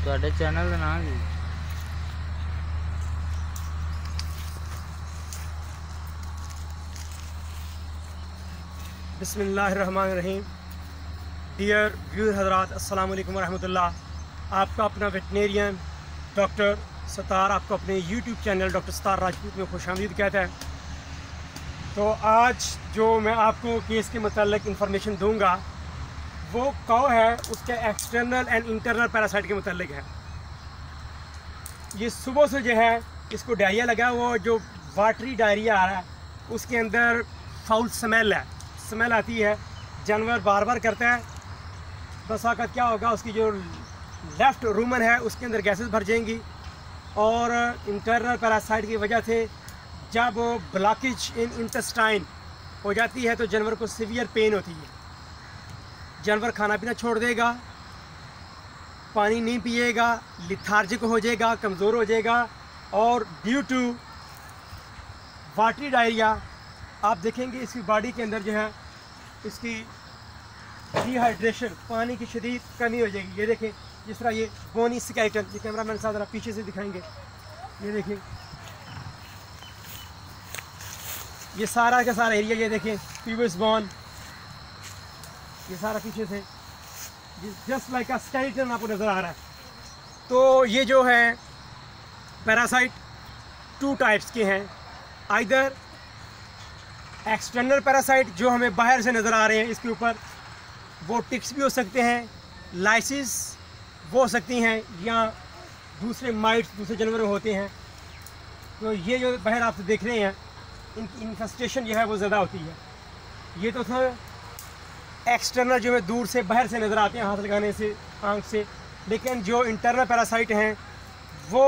ਤੁਹਾਡੇ ਚੈਨਲ ਦਾ ਨਾਮ ਕੀ? बिस्मिल्लाहिर्रहमानिर्रहीम। डियर व्यूअर हज़रात, अस्सलाम वालेकुम रहमतुल्लाह। आपका अपना वेटनेरियन डॉक्टर सतार आपको अपने YouTube channel doctor Sattar Rajput में खुशामदीद कहता है। तो आज जो मैं आपको केस के मतलब इंफॉर्मेशन दूंगा वो काऊ है, उसके एक्सटर्नल एंड इंटरनल पैरासाइट के मतलब है। ये सुबह से जो है इसको डायरिया लगा हुआ, जो वाटरी डायरिया आ रहा है, उसके अंदर फाउल स्मेल आती है, जानवर बार बार करता है। बस आकर क्या होगा, उसकी जो लेफ़्ट रूमन है उसके अंदर गैसेस भर जाएंगी और इंटरनल पैरासाइट की वजह से जब ब्लॉकेज इन इंटेस्टाइन हो जाती है तो जानवर को सीवियर पेन होती है। जानवर खाना पीना छोड़ देगा, पानी नहीं पिएगा, लिथार्जिक हो जाएगा, कमज़ोर हो जाएगा और ड्यू टू वाटरी डायरिया आप देखेंगे इसकी बॉडी के अंदर जो है इसकी डिहाइड्रेशन, पानी की शदीद कमी हो जाएगी। ये देखें, जिस तरह ये बोनी स्केलेटन, ये कैमरा मैन साहब ज़रा पीछे से दिखाएंगे, ये देखें ये सारा का सारा एरिया, ये देखें प्यूबिस बोन, ये सारा पीछे से जस्ट लाइक अ स्केलेटन आपको नज़र आ रहा है। तो ये जो है पैरासाइट टू टाइप्स के हैं, आइदर एक्सटर्नल पैरासाइट जो हमें बाहर से नज़र आ रहे हैं, इसके ऊपर वो टिक्स भी हो सकते हैं, लाइसिस वो हो सकती हैं, या दूसरे माइट्स दूसरे जानवर होते हैं। तो ये जो बाहर आप देख रहे हैं इनकी इन्फेस्टेशन जो है वो ज़्यादा होती है। ये तो था एक्सटर्नल जो है दूर से बाहर से नज़र आते हैं हाथ लगाने से, आँख से, लेकिन जो इंटरनल पैरासाइट हैं वो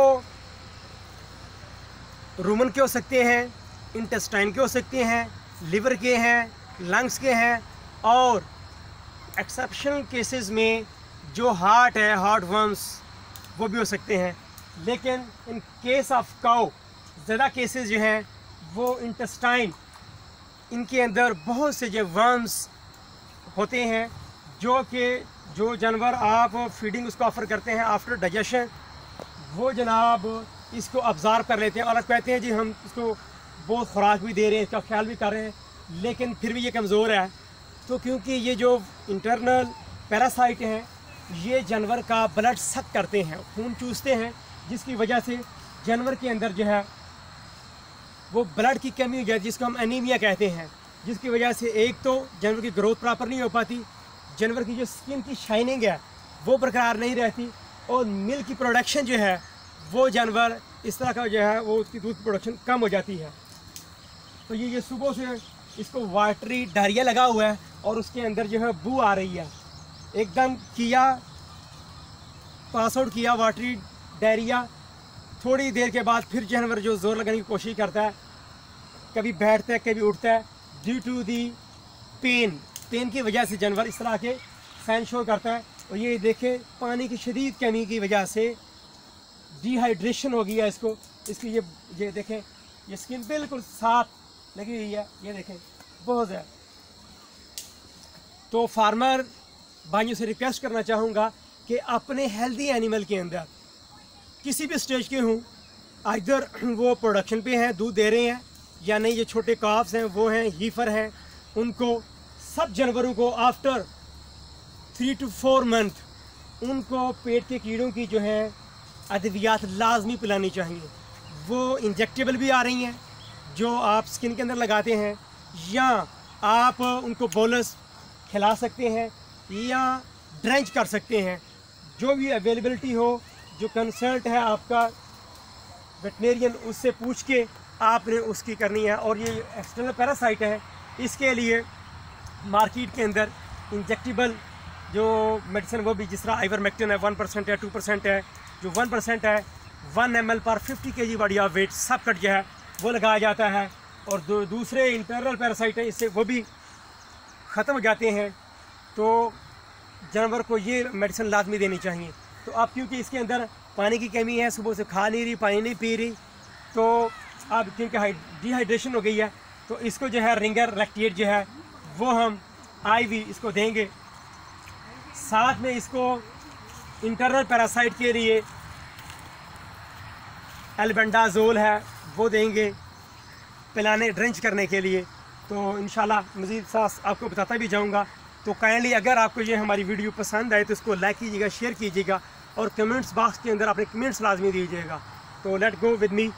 रूमन के हो सकते हैं, इंटेस्टाइन के हो सकते हैं, लिवर के हैं, लंग्स के हैं और एक्सेप्शनल केसेस में जो हार्ट है, हार्ट वर्म्स वो भी हो सकते हैं। लेकिन इन केस ऑफ काऊ ज़्यादा केसेस जो हैं वो इंटेस्टाइन, इनके अंदर बहुत से जो वर्म्स होते हैं जो जानवर आप फीडिंग उसको ऑफ़र करते हैं आफ्टर डाइजेशन, वो जनाब इसको ऑब्ज़र्व कर लेते हैं और कहते हैं जी हम इसको बहुत खुराक भी दे रहे हैं, इसका ख्याल भी कर रहे हैं, लेकिन फिर भी ये कमज़ोर है। तो क्योंकि ये जो इंटरनल पैरासाइट हैं ये जानवर का ब्लड सक करते हैं, खून चूसते हैं, जिसकी वजह से जानवर के अंदर जो है वो ब्लड की कमी हो जाती है, जिसको हम एनीमिया कहते हैं, जिसकी वजह से एक तो जानवर की ग्रोथ प्रॉपर नहीं हो पाती, जानवर की जो स्किन की शाइनिंग है वो बरकरार नहीं रहती और मिल्क की प्रोडक्शन जो है वो जानवर इस तरह का जो है वो उसकी दूध की प्रोडक्शन कम हो जाती है। तो ये सुबह से इसको वाटरी डायरिया लगा हुआ है और उसके अंदर जो है बू आ रही है, एकदम किया पास आउट किया वाटरी डायरिया। थोड़ी देर के बाद फिर जानवर जो ज़ोर लगाने की कोशिश करता है, कभी बैठता है कभी उठता है, ड्यू टू दी पेन की वजह से जानवर इस तरह के साइन शो करता है। और ये देखें पानी की शदीद कमी की वजह से डिहाइड्रेशन हो गया इसको, इसकी ये देखें ये स्किन बिल्कुल साफ लगी हुई है, ये देखें बहुत ज़्यादा। तो फार्मर भाइयों से रिक्वेस्ट करना चाहूँगा कि अपने हेल्दी एनिमल के अंदर किसी भी स्टेज के हों, आइदर वो प्रोडक्शन पे हैं, दूध दे रहे हैं या नहीं, ये छोटे काफ्स हैं, वो हैं, हीफर हैं, उनको सब जानवरों को आफ्टर 3 to 4 मंथ उनको पेट के कीड़ों की जो है अद्वियात लाजमी पिलानी चाहिए। वो इंजेक्टेबल भी आ रही हैं जो आप स्किन के अंदर लगाते हैं, या आप उनको बोलस खिला सकते हैं या ड्रेंच कर सकते हैं, जो भी अवेलेबिलिटी हो, जो कंसल्ट है आपका वेटनेरियन उससे पूछ के आपने उसकी करनी है। और ये एक्सटर्नल पैरासाइट है, इसके लिए मार्केट के अंदर इंजेक्टेबल जो मेडिसिन वो भी जिस तरह आइवरमेक्टिन है 1% है, 2% है, जो 1% है 1 ml पर 50 kg बॉडी ऑफ वेट सब कट जो है वो लगाया जाता है। और दूसरे इंटरनल पैरासाइट हैं, इससे वो भी ख़त्म हो जाते हैं। तो जानवर को ये मेडिसिन लाजमी देनी चाहिए। तो अब क्योंकि इसके अंदर पानी की कमी है, सुबह से खा नहीं रही, पानी नहीं पी रही, तो अब क्योंकि डिहाइड्रेशन हो गई है तो इसको जो है रिंगर लैक्टेट जो है वो हम IV इसको देंगे। साथ में इसको इंटरनल पैरासाइट के लिए एल्बेंडाजोल है वो देंगे पिलाने ड्रेंच करने के लिए। तो इंशाल्लाह मज़ीद साथ आपको बताता भी जाऊंगा। तो काइंडली अगर आपको ये हमारी वीडियो पसंद आए तो इसको लाइक कीजिएगा, शेयर कीजिएगा और कमेंट्स बॉक्स के अंदर अपने कमेंट्स लाजमी दीजिएगा। तो लेट गो विद मी।